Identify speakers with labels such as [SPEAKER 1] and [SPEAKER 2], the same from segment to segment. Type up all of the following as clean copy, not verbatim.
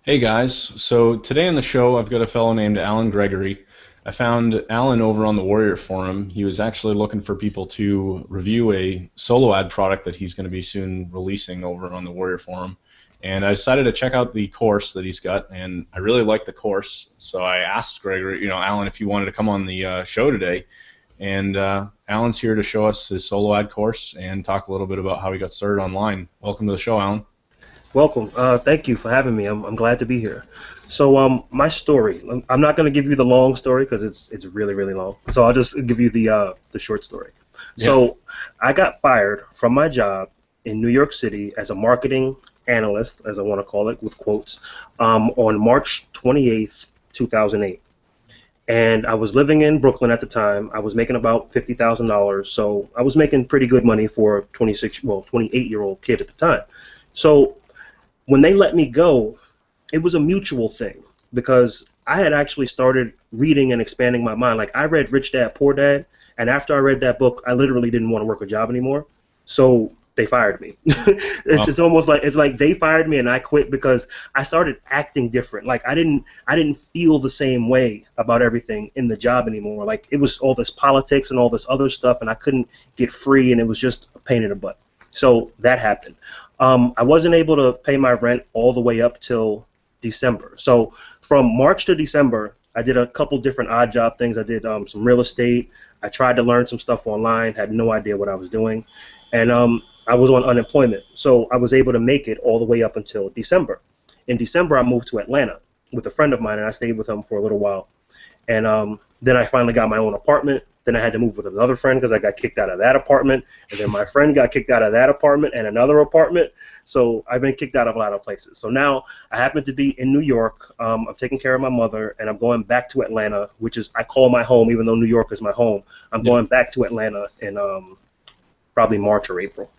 [SPEAKER 1] Hey guys, so today on the show I've got a fellow named Allen Gregory. I found Allen over on the Warrior Forum. He was actually looking for people to review a solo ad product that he's going to be soon releasing over on the Warrior Forum. And I decided to check out the course that he's got, and I really liked the course. So I asked Gregory, Allen, if you wanted to come on the show today. And Allen's here to show us his solo ad course and talk a little bit about how he got started online. Welcome to the show, Allen.
[SPEAKER 2] Welcome. Thank you for having me. I'm glad to be here. So, my story. I'm not going to give you the long story because it's really really long. So I'll just give you the short story.
[SPEAKER 1] Yeah.
[SPEAKER 2] So, I got fired from my job in New York City as a marketing analyst, as I want to call it, with quotes, on March 28th, 2008. And I was living in Brooklyn at the time. I was making about $50,000, so I was making pretty good money for a 28-year-old kid at the time. So when they let me go, it was a mutual thing because I had actually started reading and expanding my mind. Like I read Rich Dad Poor Dad, and after I read that book, I literally didn't want to work a job anymore. So they fired me. It's almost like they fired me and I quit because I started acting different. Like I didn't feel the same way about everything in the job anymore. Like it was all this politics and all this other stuff, and I couldn't get free, and it was just a pain in the butt. So that happened. I wasn't able to pay my rent all the way up till December. So from March to December, I did a couple different odd job things. I did some real estate. I tried to learn some stuff online, had no idea what I was doing. And I was on unemployment. So I was able to make it all the way up until December. In December, I moved to Atlanta with a friend of mine, and I stayed with him for a little while. And then I finally got my own apartment. Then I had to move with another friend because I got kicked out of that apartment. And then my friend got kicked out of that apartment and another apartment. So I've been kicked out of a lot of places. So now I happen to be in New York. I'm taking care of my mother, and I'm going back to Atlanta, which is I call my home, even though New York is my home. I'm going back to Atlanta in probably March or April.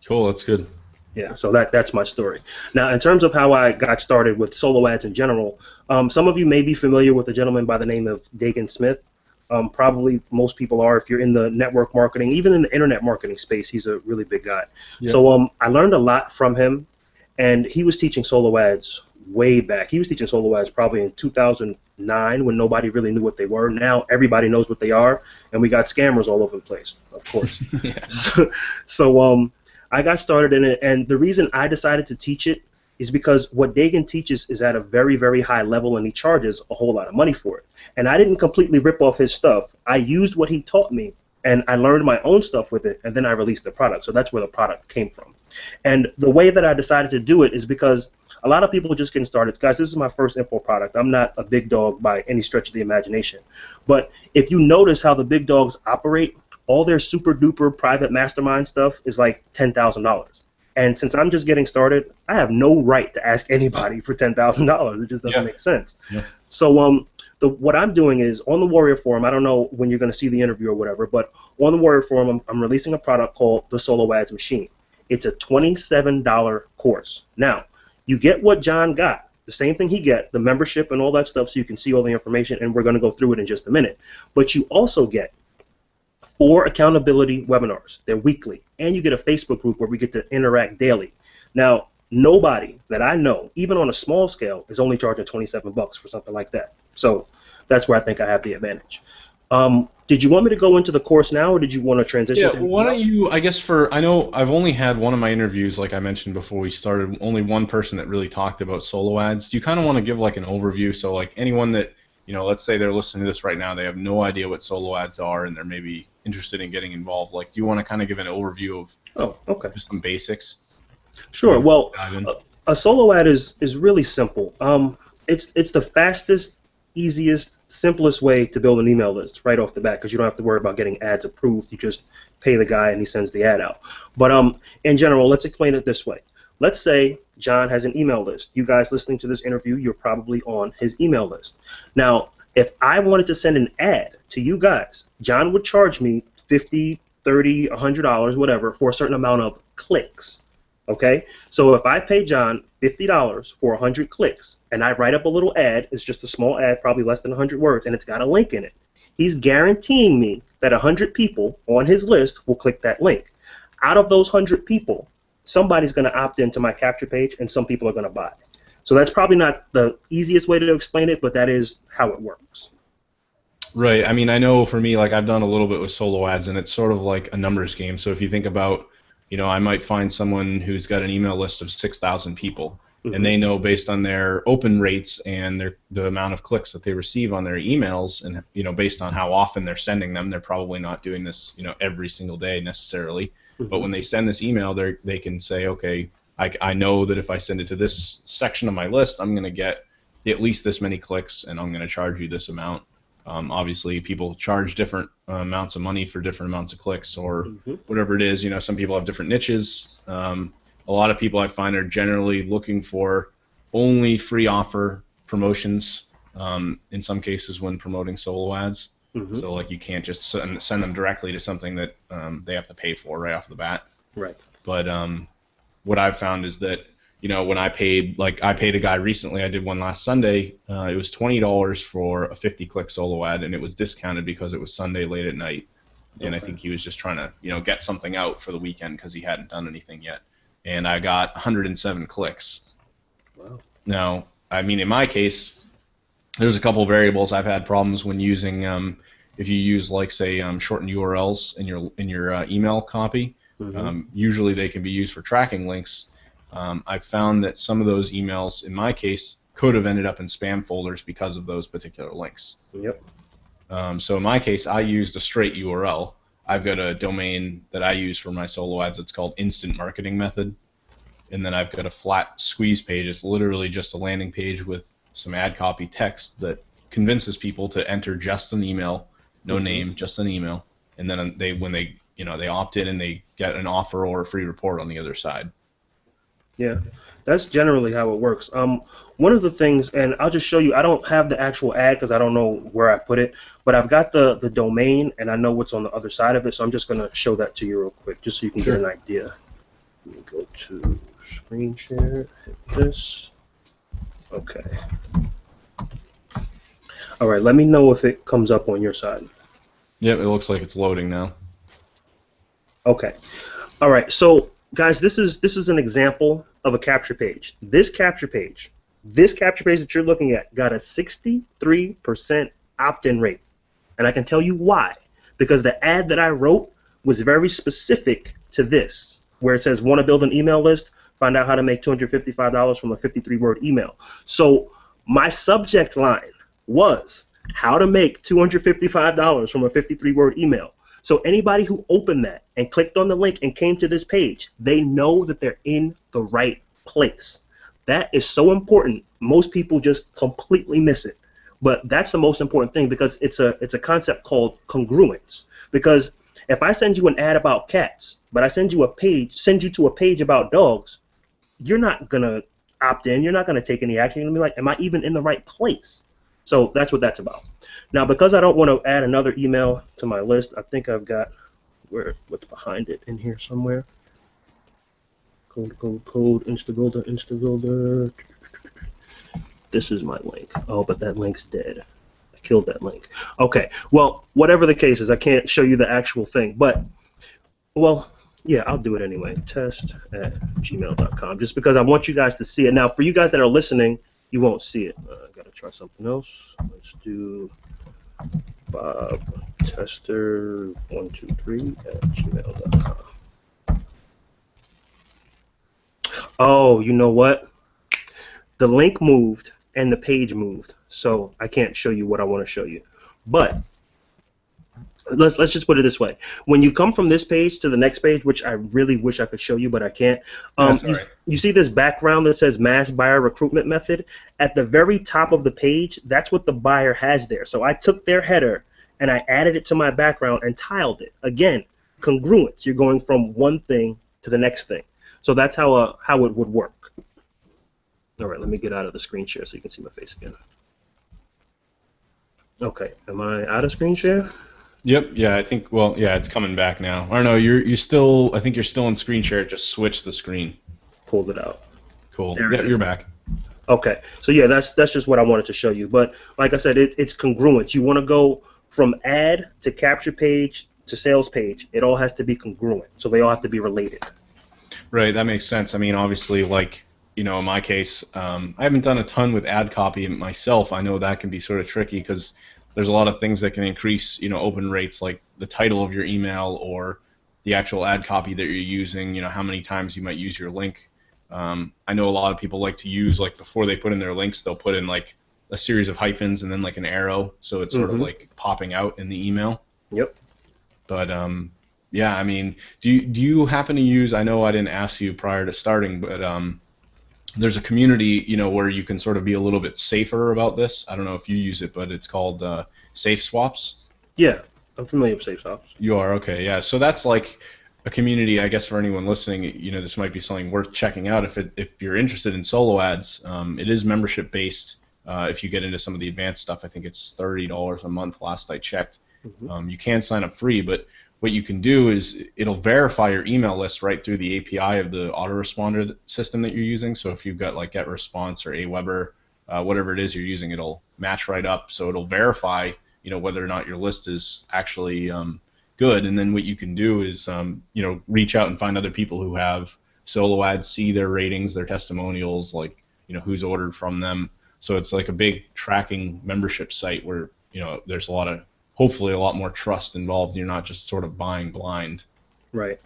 [SPEAKER 1] Cool, that's good.
[SPEAKER 2] Yeah, so that's my story. Now, in terms of how I got started with solo ads in general, some of you may be familiar with a gentleman by the name of Dagan Smith. Probably most people are if you're in the network marketing, even in the internet marketing space. He's a really big guy.
[SPEAKER 1] Yeah.
[SPEAKER 2] So I learned a lot from him, and he was teaching solo ads way back. He was teaching solo ads probably in 2009 when nobody really knew what they were. Now everybody knows what they are, and we got scammers all over the place, of course.
[SPEAKER 1] Yeah.
[SPEAKER 2] So I got started in it, and the reason I decided to teach it is because what Dagan teaches is at a very, very high level, and he charges a whole lot of money for it. And I didn't completely rip off his stuff. I used what he taught me, and I learned my own stuff with it, and then I released the product. So that's where the product came from. And the way that I decided to do it is because a lot of people are just getting started. Guys, this is my first info product. I'm not a big dog by any stretch of the imagination. But if you notice how the big dogs operate, all their super duper private mastermind stuff is like $10,000. And since I'm just getting started, I have no right to ask anybody for $10,000. It just doesn't make sense.
[SPEAKER 1] Yeah.
[SPEAKER 2] So what I'm doing is on the Warrior Forum, I don't know when you're going to see the interview or whatever, but on the Warrior Forum, I'm releasing a product called the Solo Ads Machine. It's a $27 course. Now, you get what John got, the same thing he got, the membership and all that stuff, so you can see all the information, and we're going to go through it in just a minute. But you also get 4 accountability webinars. They're weekly. And you get a Facebook group where we get to interact daily. Now, nobody that I know, even on a small scale, is only charging $27 for something like that. So that's where I think I have the advantage. Did you want me to go into the course now, or did you want to transition?
[SPEAKER 1] Yeah, why don't you, I guess I know I've only had one of my interviews, like I mentioned before we started, only one person that really talked about solo ads. Do you kind of want to give like an overview, so like anyone that, let's say they're listening to this right now, they have no idea what solo ads are, and they're maybe interested in getting involved. Like, do you want to kind of give an overview of just some basics?
[SPEAKER 2] Sure. Well, a solo ad is really simple. It's the fastest, easiest, simplest way to build an email list right off the bat because you don't have to worry about getting ads approved. You just pay the guy and he sends the ad out. But in general, let's explain it this way. Let's say John has an email list. You guys listening to this interview, you're probably on his email list. Now, if I wanted to send an ad to you guys, John would charge me $50, $30, $100, whatever, for a certain amount of clicks. Okay? So if I pay John $50 for 100 clicks, and I write up a little ad, it's just a small ad, probably less than 100 words, and it's got a link in it, he's guaranteeing me that 100 people on his list will click that link. Out of those 100 people, somebody's going to opt into my capture page, and some people are going to buy. So that's probably not the easiest way to explain it, but that is how it works.
[SPEAKER 1] Right. I mean, I know for me, like I've done a little bit with solo ads, and it's sort of like a numbers game. So if you think about, I might find someone who's got an email list of 6,000 people, and
[SPEAKER 2] Mm-hmm.
[SPEAKER 1] they know based on their open rates and the amount of clicks that they receive on their emails, and based on how often they're sending them, they're probably not doing this, every single day necessarily. But
[SPEAKER 2] Mm-hmm.
[SPEAKER 1] when they send this email, they can say, okay, I know that if I send it to this section of my list, I'm going to get at least this many clicks, and I'm going to charge you this amount. Obviously, people charge different amounts of money for different amounts of clicks or
[SPEAKER 2] Mm-hmm.
[SPEAKER 1] whatever it is. Some people have different niches. A lot of people I find are generally looking for only free offer promotions. In some cases, when promoting solo ads,
[SPEAKER 2] Mm-hmm.
[SPEAKER 1] so like you can't just send them directly to something that they have to pay for right off the bat.
[SPEAKER 2] Right.
[SPEAKER 1] But what I've found is that when I paid a guy recently, I did one last Sunday. It was $20 for a 50-click solo ad, and it was discounted because it was Sunday late at night. And I
[SPEAKER 2] Okay.
[SPEAKER 1] think he was just trying to get something out for the weekend because he hadn't done anything yet. And I got 107 clicks.
[SPEAKER 2] Wow.
[SPEAKER 1] Now, I mean, in my case, there's a couple variables I've had problems when using. If you use like say shortened URLs in your email copy,
[SPEAKER 2] Mm-hmm.
[SPEAKER 1] usually they can be used for tracking links. I've found that some of those emails, in my case, could have ended up in spam folders because of those particular links.
[SPEAKER 2] Yep.
[SPEAKER 1] So in my case, I used a straight URL. I've got a domain that I use for my solo ads. It's called Instant Marketing Method. And then I've got a flat squeeze page. It's literally just a landing page with some ad copy text that convinces people to enter just an email, no
[SPEAKER 2] Mm-hmm.
[SPEAKER 1] name, just an email. And then when they opt in and they get an offer or a free report on the other side.
[SPEAKER 2] Yeah, that's generally how it works. One of the things, and I'll just show you. I don't have the actual ad because I don't know where I put it, but I've got the domain and I know what's on the other side of it. So I'm just gonna show that to you real quick, just so you can get an
[SPEAKER 1] Sure.
[SPEAKER 2] idea. Let me go to screen share. Hit this. Okay. All right. Let me know if it comes up on your side.
[SPEAKER 1] Yep, it looks like it's loading now.
[SPEAKER 2] Okay. All right. So guys, this is an example of a capture page. This capture page that you're looking at got a 63% opt-in rate. And I can tell you why. Because the ad that I wrote was very specific to this, where it says, want to build an email list, find out how to make $255 from a 53-word email. So my subject line was how to make $255 from a 53-word email. So anybody who opened that and clicked on the link and came to this page, they know that they're in the right place. That is so important. Most people just completely miss it. But that's the most important thing because it's a concept called congruence. Because if I send you an ad about cats, but I send you to a page about dogs, you're not gonna opt in. You're not gonna take any action. You're gonna be like, am I even in the right place? So that's what that's about. Now, because I don't want to add another email to my list, I think I've got what's behind it in here somewhere. Code, Instagolder. This is my link. Oh, but that link's dead. I killed that link. Okay, well, whatever the case is, I can't show you the actual thing. But, well, yeah, I'll do it anyway. test@gmail.com, just because I want you guys to see it. Now, for you guys that are listening, you won't see it. I got to try something else. Let's do Bob Tester 123@gmail.com. Oh, you know what? The link moved and the page moved, so I can't show you what I want to show you. But let's just put it this way: when you come from this page to the next page, which I really wish I could show you, but I can't.
[SPEAKER 1] That's all right.
[SPEAKER 2] You see this background that says Mass Buyer Recruitment Method at the very top of the page. That's what the buyer has there. So I took their header and I added it to my background and tiled it. Again, congruence. You're going from one thing to the next thing. So that's how it would work. All right, let me get out of the screen share so you can see my face again. Okay, am I out of screen share?
[SPEAKER 1] Yep. Yeah. I think. Well. Yeah. It's coming back now. I don't know. You still. I think you're still in screen share. Just switch the screen.
[SPEAKER 2] Pulled it out.
[SPEAKER 1] Cool.
[SPEAKER 2] There it
[SPEAKER 1] Yep.
[SPEAKER 2] is.
[SPEAKER 1] You're back.
[SPEAKER 2] Okay, so yeah, that's just what I wanted to show you. But like I said, it's congruent. You want to go from ad to capture page to sales page. It all has to be congruent, so they all have to be related.
[SPEAKER 1] Right. That makes sense. I mean, obviously, like in my case, I haven't done a ton with ad copy myself. I know that can be sort of tricky because there's a lot of things that can increase, open rates, like the title of your email or the actual ad copy that you're using. How many times you might use your link. I know a lot of people like to use, like, before they put in their links, they'll put in like a series of hyphens and then like an arrow, so it's sort of
[SPEAKER 2] Mm-hmm.
[SPEAKER 1] like popping out in the email.
[SPEAKER 2] Yep.
[SPEAKER 1] But yeah, I mean, do you happen to use? I know I didn't ask you prior to starting, but there's a community, where you can sort of be a little bit safer about this. I don't know if you use it, but it's called SafeSwaps.
[SPEAKER 2] Yeah, I'm familiar with SafeSwaps.
[SPEAKER 1] You are, okay, yeah. So that's like a community, I guess, for anyone listening. This might be something worth checking out if you're interested in solo ads. It is membership based. If you get into some of the advanced stuff, I think it's $30 a month last I checked.
[SPEAKER 2] Mm-hmm.
[SPEAKER 1] You can sign up free, but what you can do is it'll verify your email list right through the API of the autoresponder system that you're using. So if you've got like GetResponse or AWeber, whatever it is you're using, it'll match right up. So it'll verify, whether or not your list is actually good. And then what you can do is, reach out and find other people who have solo ads, see their ratings, their testimonials, like, who's ordered from them. So it's like a big tracking membership site where, there's hopefully a lot more trust involved. You're not just sort of buying blind.
[SPEAKER 2] Right.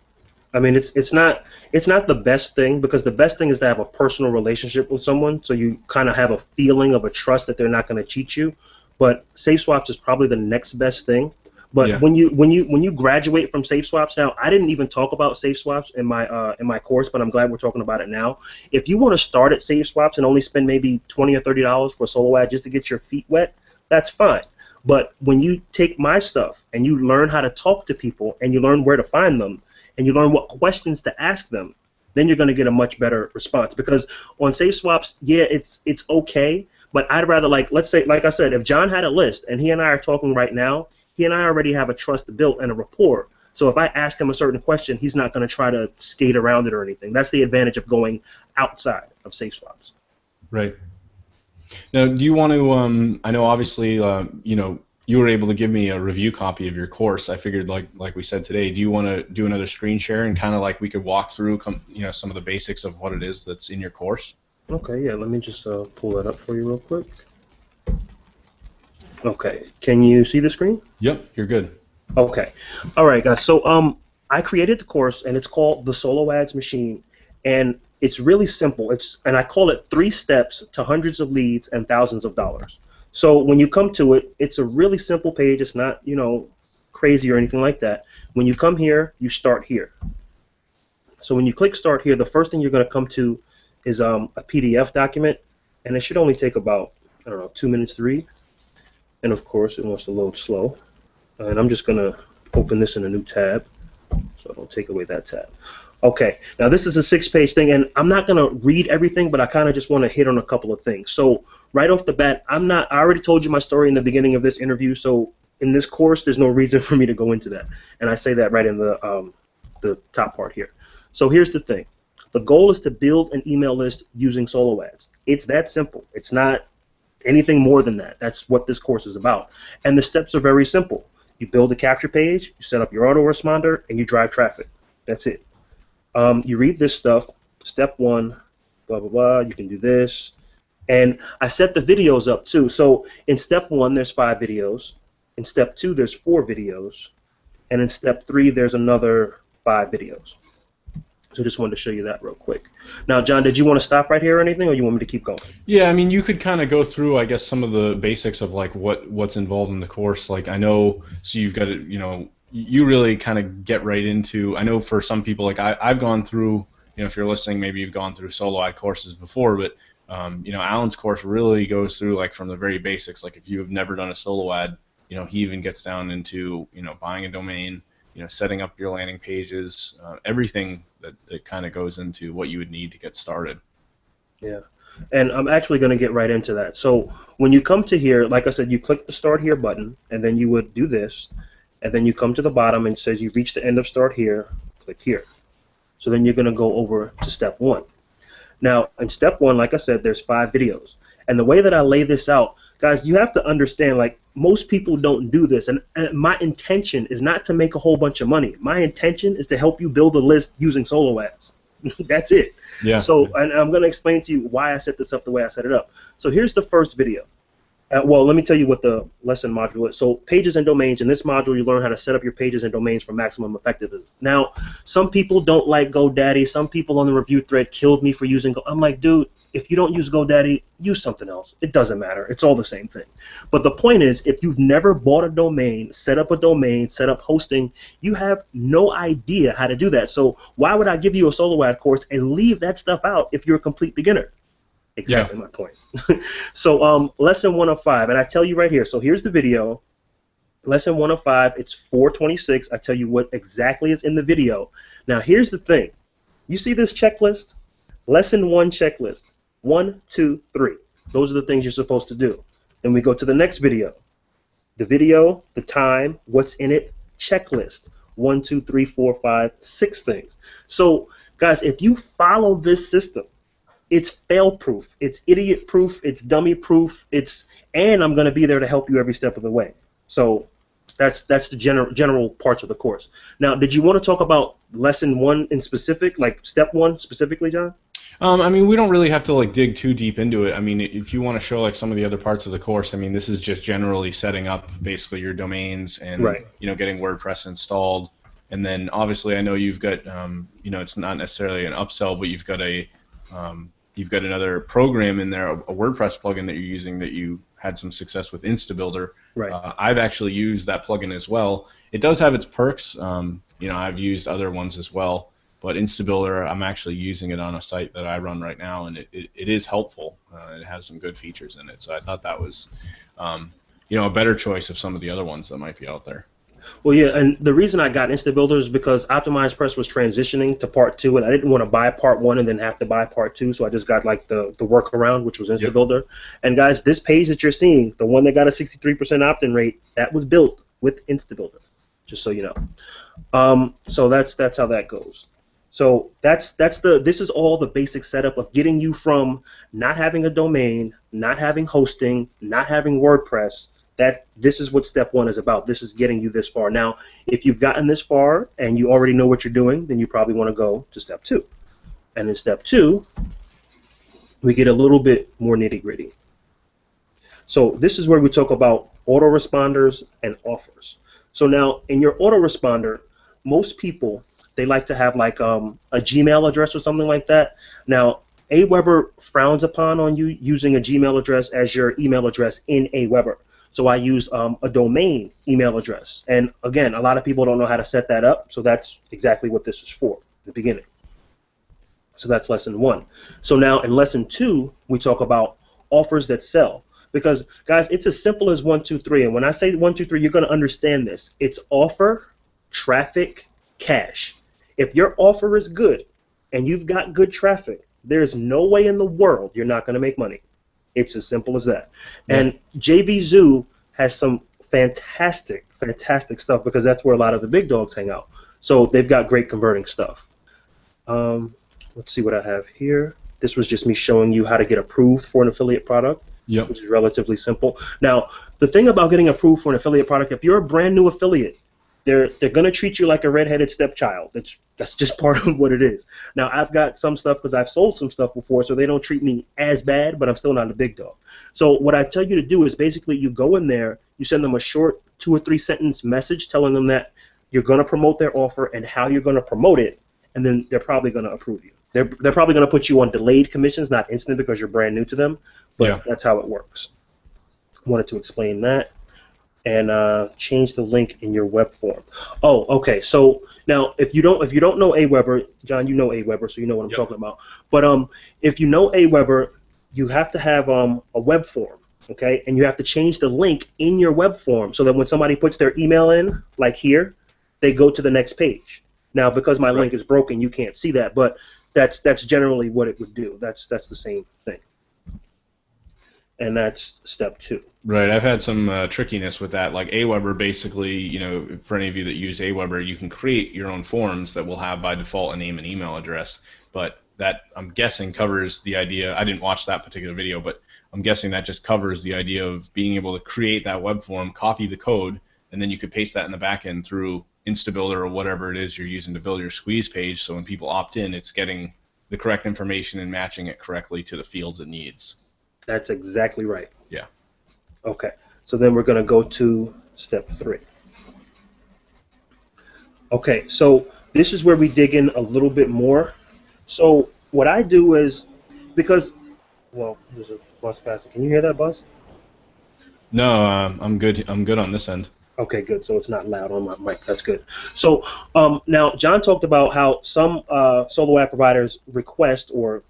[SPEAKER 2] I mean, it's not the best thing, because the best thing is to have a personal relationship with someone, so you kind of have a feeling of a trust that they're not going to cheat you. But SafeSwaps is probably the next best thing. But
[SPEAKER 1] Yeah.
[SPEAKER 2] when you graduate from SafeSwaps, now I didn't even talk about SafeSwaps in my course, but I'm glad we're talking about it now. If you want to start at SafeSwaps and only spend maybe $20 or $30 for a solo ad just to get your feet wet, that's fine. But when you take my stuff and you learn how to talk to people and you learn where to find them and you learn what questions to ask them, then you're going to get a much better response. Because on SafeSwaps, yeah, it's okay, but I'd rather, like, let's say, like I said, if John had a list and he and I are talking right now, he and I already have a trust built and a rapport. So if I ask him a certain question, he's not going to try to skate around it or anything. That's the advantage of going outside of SafeSwaps.
[SPEAKER 1] Right. Now, do you want to? I know obviously, you were able to give me a review copy of your course. I figured, like we said today, do you want to do another screen share and kind of like we could walk through, some of the basics of what it is that's in your course?
[SPEAKER 2] Okay, yeah, let me just pull that up for you real quick. Okay, can you see the screen?
[SPEAKER 1] Yep, you're good.
[SPEAKER 2] Okay. All right, guys. So I created the course, and it's called the Solo Ads Machine, and it's really simple. And I call it 3 steps to hundreds of leads and thousands of dollars. So when you come to it, it's a really simple page. It's not, crazy or anything like that. When you come here, you start here. So when you click start here, the first thing you're going to come to is a PDF document, and it should only take about, I don't know, 2 minutes to read. And of course, it wants to load slow. And I'm just going to open this in a new tab, so I don't take away that tab. Okay, now this is a 6-page thing, and I'm not going to read everything, but I kind of just want to hit on a couple of things. So right off the bat, I already told you my story in the beginning of this interview, so in this course, there's no reason for me to go into that. And I say that right in the top part here. So here's the thing. The goal is to build an email list using solo ads. It's that simple. It's not anything more than that. That's what this course is about. And the steps are very simple. You build a capture page, you set up your autoresponder, and you drive traffic. That's it. You read this stuff, step 1, blah, blah, blah, you can do this. And I set the videos up too. So in step 1, there's 5 videos. In step 2, there's 4 videos. And in step 3, there's another 5 videos. So just wanted to show you that real quick. Now, John, did you want to stop right here or anything, or you want me to keep going?
[SPEAKER 1] Yeah, I mean, you could kind of go through, I guess, some of the basics of like what's involved in the course. Like, I know, so you've got to, you really kind of get right into. I know for some people, like I've gone through, if you're listening, maybe you've gone through solo ad courses before, but Alan's course really goes through like from the very basics. Like if you have never done a solo ad, he even gets down into buying a domain, setting up your landing pages, everything that kind of goes into what you would need to get started.
[SPEAKER 2] Yeah, and I'm actually going to get right into that. So when you come to here, like I said, you click the Start Here button, and then you would do this, and then you come to the bottom and it says you've reached the end of Start Here, click here. So then you're going to go over to step 1. Now, in step 1, like I said, there's 5 videos. And the way that I lay this out, guys, you have to understand, like, most people don't do this. And my intention is not to make a whole bunch of money. My intention is to help you build a list using solo ads. That's it.
[SPEAKER 1] Yeah.
[SPEAKER 2] So, and I'm going to explain to you why I set this up the way I set it up. So here's the first video. Well, let me tell you what the lesson module is. So pages and domains. In this module, you learn how to set up your pages and domains for maximum effectiveness. Now, some people don't like GoDaddy. Some people on the review thread killed me for using Go. I'm like, dude, if you don't use GoDaddy, use something else. It doesn't matter. It's all the same thing. But the point is, if you've never bought a domain, set up hosting, you have no idea how to do that. So why would I give you a solo ad course and leave that stuff out if you're a complete beginner? Exactly my point. So lesson 1 of 5, and I tell you right here. So here's the video. Lesson 1 of 5. It's 426. I tell you what exactly is in the video. Now here's the thing. You see this checklist? Lesson 1 checklist. 1, 2, 3. Those are the things you're supposed to do. Then we go to the next video. The video, the time, what's in it, checklist. 1, 2, 3, 4, 5, 6 things. So guys, if you follow this system, it's fail-proof, it's idiot-proof, it's dummy-proof, and I'm going to be there to help you every step of the way. So that's the general parts of the course. Now, did you want to talk about lesson 1 in specific, like step 1 specifically, John?
[SPEAKER 1] I mean, we don't really have to like dig too deep into it. I mean, if you want to show like some of the other parts of the course, I mean, this is just generally setting up basically your domains and getting WordPress installed. And then obviously, I know you've got it's not necessarily an upsell, but you've got another program in there, a WordPress plugin that you're using that you had some success with, InstaBuilder.
[SPEAKER 2] Right.
[SPEAKER 1] I've actually used that plugin as well. It does have its perks. I've used other ones as well, but InstaBuilder, I'm actually using it on a site that I run right now, and it is helpful. It has some good features in it, so I thought that was a better choice of some of the other ones that might be out there.
[SPEAKER 2] Well, yeah, and the reason I got InstaBuilder is because Optimized Press was transitioning to part 2, and I didn't want to buy part 1 and then have to buy part 2, so I just got like the workaround, which was InstaBuilder. Yep. And guys, this page that you're seeing, the one that got a 63% opt-in rate, that was built with InstaBuilder, just so you know. So that's how that goes. So this is all the basic setup of getting you from not having a domain, not having hosting, not having WordPress. This is what step 1 is about. This is getting you this far. Now, if you've gotten this far and you already know what you're doing, then you probably want to go to step 2. And in step 2, we get a little bit more nitty-gritty. So this is where we talk about autoresponders and offers. So now, in your autoresponder, most people, they like to have like a Gmail address or something like that. Now, AWeber frowns upon on you using a Gmail address as your email address in AWeber. So I use a domain email address. And again, a lot of people don't know how to set that up, so that's exactly what this is for, the beginning. So that's lesson 1. So now in lesson 2, we talk about offers that sell. Because, guys, it's as simple as 1, 2, 3. And when I say 1, 2, 3, you're going to understand this. It's offer, traffic, cash. If your offer is good and you've got good traffic, there's no way in the world you're not going to make money. It's as simple as that. Yeah. And JV Zoo has some fantastic stuff because that's where a lot of the big dogs hang out. So they've got great converting stuff. Let's see what I have here. This was just me showing you how to get approved for an affiliate product, which is relatively simple. Now, the thing about getting approved for an affiliate product, if you're a brand new affiliate, they're going to treat you like a redheaded stepchild. That's just part of what it is. Now, I've got some stuff because I've sold some stuff before, so they don't treat me as bad, but I'm still not a big dog. So what I tell you to do is basically you go in there, you send them a short 2 or 3 sentence message telling them that you're going to promote their offer and how you're going to promote it, and then they're probably going to approve you. They're probably going to put you on delayed commissions, not instant because you're brand new to them, but that's how it works. I wanted to explain that. And change the link in your web form. Oh, okay. So now, if you don't know AWeber, John, you know AWeber, so you know what I'm talking about. But if you know AWeber, you have to have a web form, okay? And you have to change the link in your web form so that when somebody puts their email in, like here, they go to the next page. Now, because my link is broken, you can't see that, but that's generally what it would do. That's the same thing. And that's step 2.
[SPEAKER 1] Right. I've had some trickiness with that. Like AWeber, basically, for any of you that use AWeber, you can create your own forms that will have by default a name and email address. But that, I'm guessing, covers the idea. I didn't watch that particular video, but I'm guessing that just covers the idea of being able to create that web form, copy the code, and then you could paste that in the back end through InstaBuilder or whatever it is you're using to build your squeeze page. So when people opt in, it's getting the correct information and matching it correctly to the fields it needs.
[SPEAKER 2] That's exactly right.
[SPEAKER 1] Yeah.
[SPEAKER 2] Okay. So then we're going to go to step 3. Okay. So this is where we dig in a little bit more. So what I do is, because, well, there's a bus passing. Can you hear that bus?
[SPEAKER 1] No, I'm good. I'm good on this end.
[SPEAKER 2] Okay, good. So it's not loud on my mic. That's good. So now John talked about how some solo ad providers request or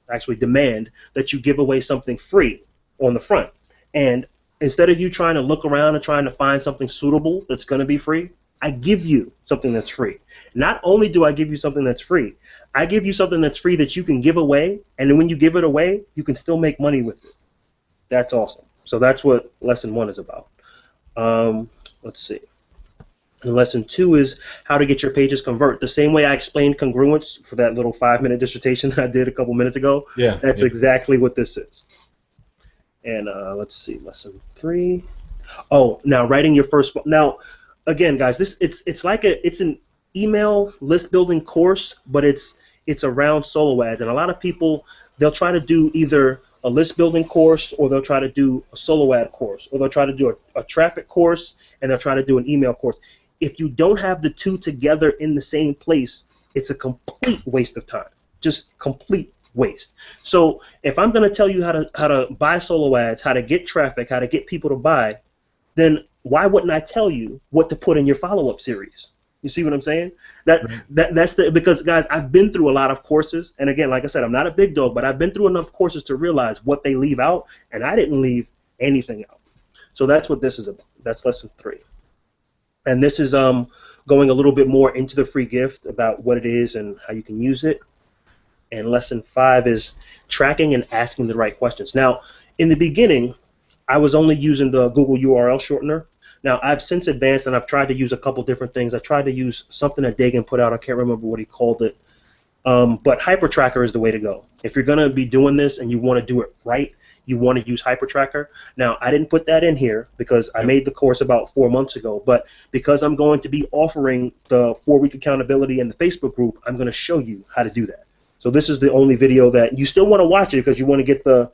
[SPEAKER 2] actually demand that you give away something free on the front. And instead of you trying to look around and trying to find something suitable that's going to be free, I give you something that's free. Not only do I give you something that's free, I give you something that's free that you can give away. And then when you give it away, you can still make money with it. That's awesome. So that's what lesson 1 is about. Let's see. And lesson 2 is how to get your pages convert. The same way I explained congruence for that little 5-minute dissertation that I did a couple minutes ago.
[SPEAKER 1] Yeah.
[SPEAKER 2] That's exactly what this is. And let's see, lesson 3. Oh, now writing your first. Now, again, guys, it's like it's an email list building course, but it's around solo ads. And a lot of people, they'll try to do either a list building course, or they'll try to do a solo ad course, or they'll try to do a traffic course, and they'll try to do an email course. If you don't have the two together in the same place, it's a complete waste of time. Just complete waste. So if I'm going to tell you how to buy solo ads, how to get traffic, how to get people to buy, then why wouldn't I tell you what to put in your follow-up series? You see what I'm saying? That's because, guys, I've been through a lot of courses, and again, like I said, I'm not a big dog, but I've been through enough courses to realize what they leave out, and I didn't leave anything out. So that's what this is about. That's lesson 3, and this is going a little bit more into the free gift about what it is and how you can use it. And lesson 5 is tracking and asking the right questions. Now, in the beginning, I was only using the Google URL shortener. Now, I've since advanced, and I've tried to use a couple different things. I tried to use something that Dagan put out. I can't remember what he called it. But HyperTracker is the way to go. If you're going to be doing this and you want to do it right, you want to use HyperTracker. Now, I didn't put that in here because I made the course about 4 months ago. But because I'm going to be offering the 4-week accountability in the Facebook group, I'm going to show you how to do that. So this is the only video that you still want to watch it because you want to get the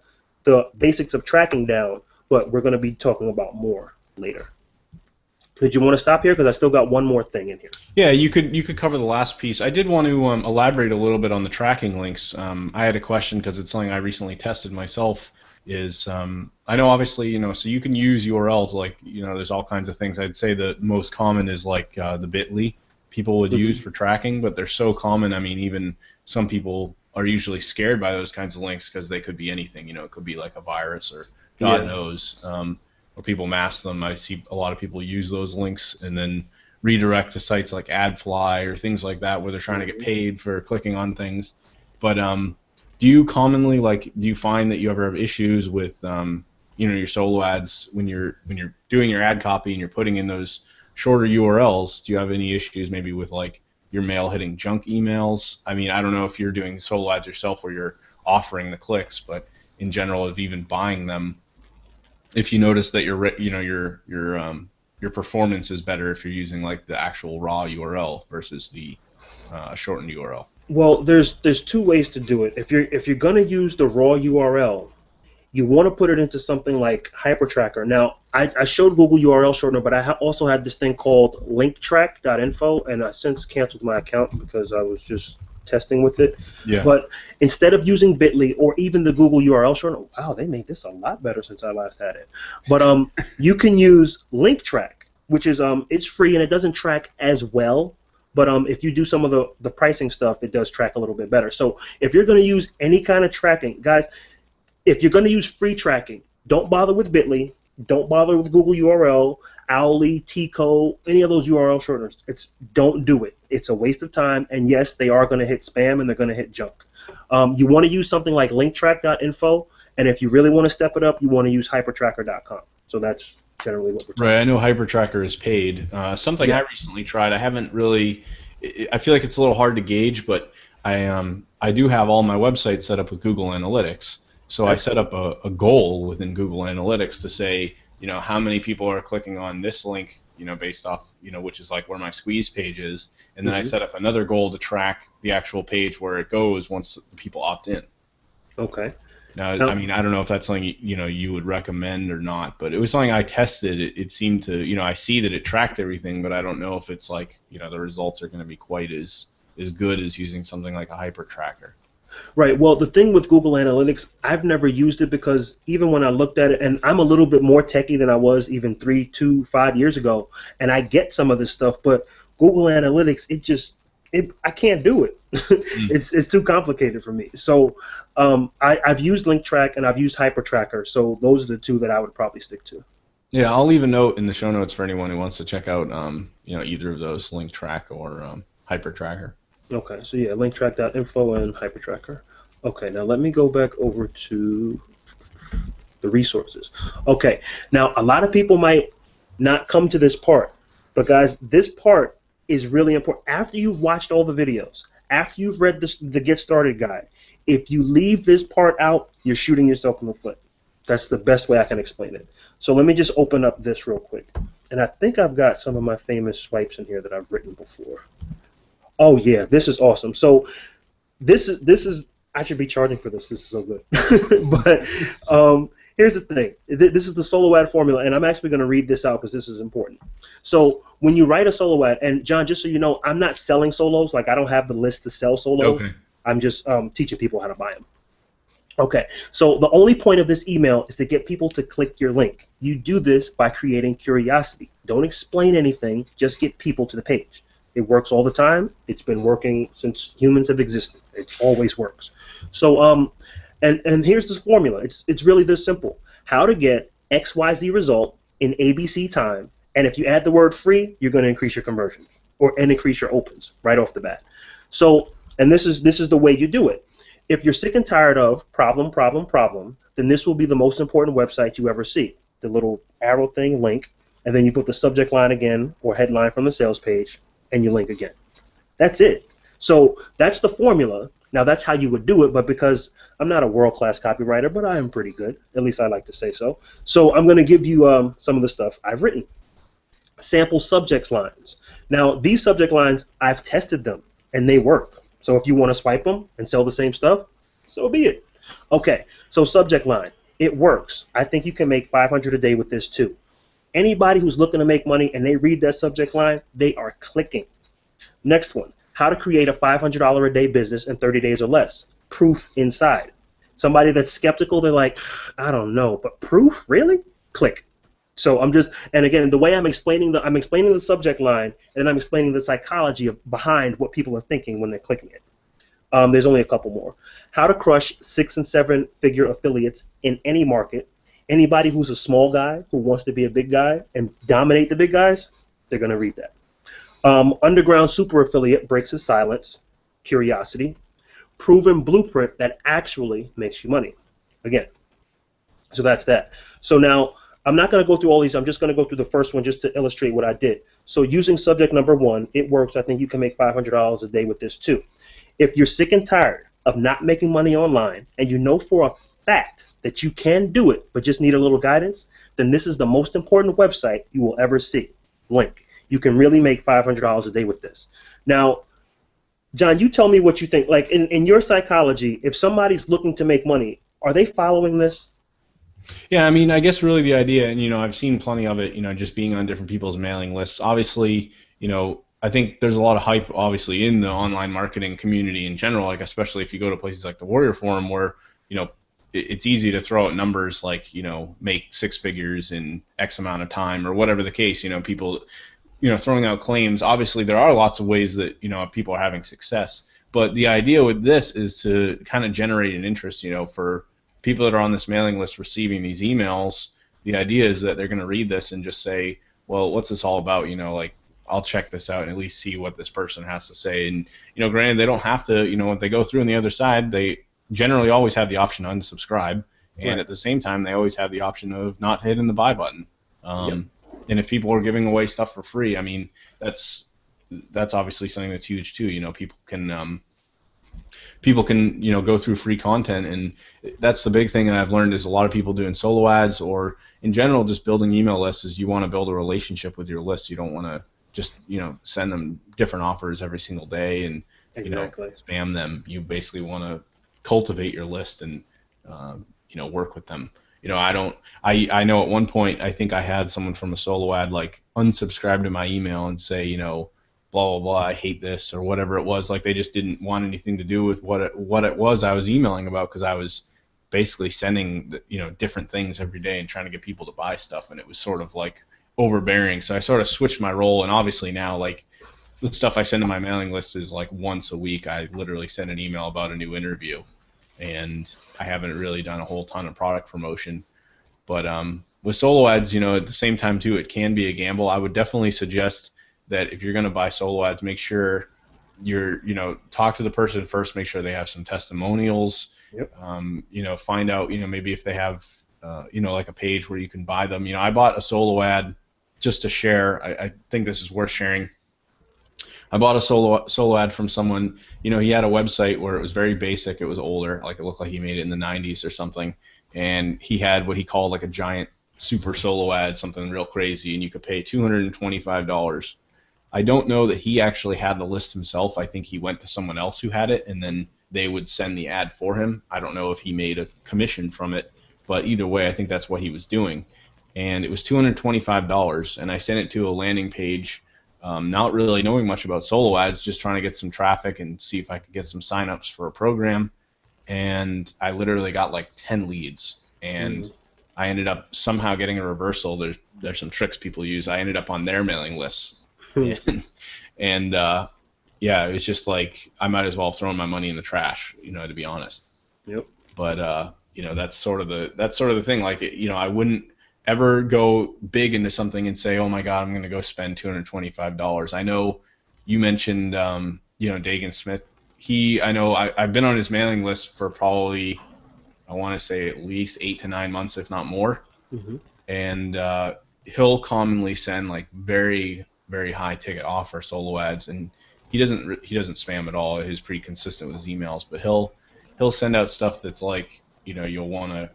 [SPEAKER 2] basics of tracking down, but we're going to be talking about more later. Did you want to stop here? Because I still got one more thing in here.
[SPEAKER 1] Yeah, you could cover the last piece. I did want to elaborate a little bit on the tracking links. I had a question because it's something I recently tested myself. I know obviously so you can use URLs like there's all kinds of things. I'd say the most common is like the bit.ly people would use for tracking, but they're so common. I mean, even some people are usually scared by those kinds of links because they could be anything. It could be like a virus or God knows. Or people mask them. I see a lot of people use those links and then redirect to sites like AdFly or things like that where they're trying to get paid for clicking on things. But do you commonly do you find that you ever have issues with your solo ads when you're doing your ad copy and you're putting in those shorter URLs? Do you have any issues maybe with like your mail hitting junk emails? I mean, I don't know if you're doing solo ads yourself where you're offering the clicks, but in general, of even buying them, if you notice that your performance is better if you're using like the actual raw URL versus the shortened URL.
[SPEAKER 2] Well, there's 2 ways to do it. If you're gonna use the raw URL, you want to put it into something like HyperTracker. Now, I showed Google URL shortener, but I also had this thing called linktrack.info, and I since canceled my account because I was just testing with it.
[SPEAKER 1] Yeah.
[SPEAKER 2] But instead of using bit.ly or even the Google URL shortener, wow, they made this a lot better since I last had it. But you can use LinkTrack, which is it's free and it doesn't track as well. But if you do some of the pricing stuff, it does track a little bit better. So if you're going to use any kind of tracking, guys, if you're going to use free tracking, don't bother with bit.ly, don't bother with Google URL, Owly, Tico, any of those URL shorteners. Don't do it. It's a waste of time, and yes, they are going to hit spam and they're going to hit junk. You want to use something like linktrack.info, and if you really want to step it up, you want to use hypertracker.com. So that's generally what we're talking about.
[SPEAKER 1] Right, I know HyperTracker is paid. Something I recently tried, I haven't really, I feel like it's a little hard to gauge, but I do have all my websites set up with Google Analytics. So I set up a goal within Google Analytics to say, how many people are clicking on this link based off, which is like where my squeeze page is, and then I
[SPEAKER 2] Hmm.
[SPEAKER 1] set up another goal to track the actual page where it goes once the people opt in.
[SPEAKER 2] Okay.
[SPEAKER 1] Now, I
[SPEAKER 2] Now,
[SPEAKER 1] mean, I don't know if that's something you would recommend or not, but it was something I tested. It seemed to, I see that it tracked everything, but I don't know if it's like, the results are going to be quite as good as using something like a hyper tracker.
[SPEAKER 2] right. Well, the thing with Google Analytics, I've never used it because even when I looked at it, and I'm a little bit more techie than I was even 3, 2, 5 years ago, and I get some of this stuff, but Google Analytics, I can't do it.
[SPEAKER 1] Mm.
[SPEAKER 2] It's too complicated for me. So I've used Link Track and I've used Hyper Tracker. So those are the two that I would probably stick to.
[SPEAKER 1] Yeah, I'll leave a note in the show notes for anyone who wants to check out, either of those, Link Track or Hyper Tracker.
[SPEAKER 2] Okay, so yeah, linktrack.info and Hypertracker. Okay, now let me go back over to the resources. Okay, now a lot of people might not come to this part, but guys, this part is really important. After you've watched all the videos, after you've read the Get Started guide, if you leave this part out, you're shooting yourself in the foot. That's the best way I can explain it. So let me just open up this real quick. And I think I've got some of my famous swipes in here that I've written before. Oh yeah, this is awesome. So this is I should be charging for this. This is so good. But here's the thing. This is the solo ad formula, and I'm actually going to read this out because this is important. So when you write a solo ad, and John, just so you know, I'm not selling solos. Like I don't have the list to sell solos.
[SPEAKER 1] Okay.
[SPEAKER 2] I'm just teaching people how to buy them. Okay, so the only point of this email is to get people to click your link. You do this by creating curiosity. Don't explain anything, just get people to the page. It works all the time. It's been working since humans have existed. It always works. So and here's this formula. It's really this simple. How to get XYZ result in ABC time, and if you add the word free, you're going to increase your conversions and increase your opens right off the bat. So, and this is the way you do it. If you're sick and tired of problem, problem, problem, then this will be the most important website you ever see. The little arrow thing, link, and then you put the subject line again or headline from the sales page, and you link again. That's it. So that's the formula. Now that's how you would do it, but because I'm not a world-class copywriter, but I am pretty good. At least I like to say so. So I'm going to give you some of the stuff I've written. Sample subject lines. Now these subject lines, I've tested them, and they work. So if you want to swipe them and sell the same stuff, so be it. Okay, so subject line. It works. I think you can make 500 a day with this too. Anybody who's looking to make money and they read that subject line, they are clicking. Next one, how to create a $500 a day business in 30 days or less. Proof inside. Somebody that's skeptical, they're like, I don't know, but proof? Really? Click. So and again, the way I'm explaining the subject line, and then I'm explaining the psychology behind what people are thinking when they're clicking it. There's only a couple more. How to crush 6 and 7-figure affiliates in any market. Anybody who's a small guy who wants to be a big guy and dominate the big guys, they're going to read that. Underground super affiliate breaks his silence. Curiosity. Proven blueprint that actually makes you money. Again, so that's that. So now, I'm not going to go through all these. I'm just going to go through the first one just to illustrate what I did. So using subject number 1, it works. I think you can make $500 a day with this too. If you're sick and tired of not making money online and you know for a fact that you can do it but just need a little guidance, then this is the most important website you will ever see. Link. You can really make $500 a day with this. Now, John, you tell me what you think. Like in your psychology, if somebody's looking to make money, are they following this?
[SPEAKER 1] Yeah, I mean, I guess really the idea, and I've seen plenty of it, just being on different people's mailing lists. Obviously, I think there's a lot of hype, obviously, in the online marketing community in general, like especially if you go to places like the Warrior Forum, where it's easy to throw out numbers like make 6 figures in X amount of time or whatever the case. People, throwing out claims. Obviously, there are lots of ways that people are having success, but the idea with this is to kind of generate an interest, for people that are on this mailing list receiving these emails. The idea is that they're going to read this and just say, well, what's this all about? Like, I'll check this out and at least see what this person has to say. And, granted, they don't have to, if they go through on the other side, they generally always have the option to unsubscribe. And
[SPEAKER 2] Right.
[SPEAKER 1] at the same time, they always have the option of not hitting the buy button.
[SPEAKER 2] Yep.
[SPEAKER 1] And if people are giving away stuff for free, I mean, that's obviously something that's huge too. People can people can, go through free content. And that's the big thing that I've learned is a lot of people doing solo ads, or in general just building email lists, is you want to build a relationship with your list. You don't want to just, send them different offers every single day and,
[SPEAKER 2] Exactly.
[SPEAKER 1] spam them. You basically want to cultivate your list and, work with them. I know at one point I think I had someone from a solo ad like unsubscribe to my email and say, blah blah blah, I hate this, or whatever it was. Like, they just didn't want anything to do with what it was I was emailing about, because I was basically sending different things every day and trying to get people to buy stuff, and it was sort of like overbearing. So I sort of switched my role, and obviously now, like, the stuff I send to my mailing list is like once a week. I literally send an email about a new interview, and I haven't really done a whole ton of product promotion. But with solo ads, at the same time too, it can be a gamble. I would definitely suggest that if you're going to buy solo ads, make sure you're, talk to the person first, make sure they have some testimonials.
[SPEAKER 2] Yep.
[SPEAKER 1] Find out, maybe if they have, like a page where you can buy them. I bought a solo ad just to share. I think this is worth sharing. I bought a solo ad from someone. He had a website where it was very basic. It was older, like it looked like he made it in the 90s or something. And he had what he called like a giant super solo ad, something real crazy, and you could pay $225. I don't know that he actually had the list himself. I think he went to someone else who had it, and then they would send the ad for him. I don't know if he made a commission from it, but either way, I think that's what he was doing. And it was $225, and I sent it to a landing page, not really knowing much about solo ads, just trying to get some traffic and see if I could get some signups for a program. And I literally got like 10 leads, and I ended up somehow getting a reversal. There's some tricks people use. I ended up on their mailing list. And yeah, it was just like I might as well have thrown my money in the trash, to be honest.
[SPEAKER 2] Yep.
[SPEAKER 1] But that's sort of the thing. Like, I wouldn't ever go big into something and say, oh my God, I'm going to go spend $225. I know you mentioned, Dagan Smith. I've been on his mailing list for probably, I want to say at least 8 to 9 months, if not more.
[SPEAKER 2] Mm-hmm.
[SPEAKER 1] And he'll commonly send like very, very high ticket offer solo ads, and he doesn't spam at all. He's pretty consistent with his emails, but he'll send out stuff that's like, you'll want to,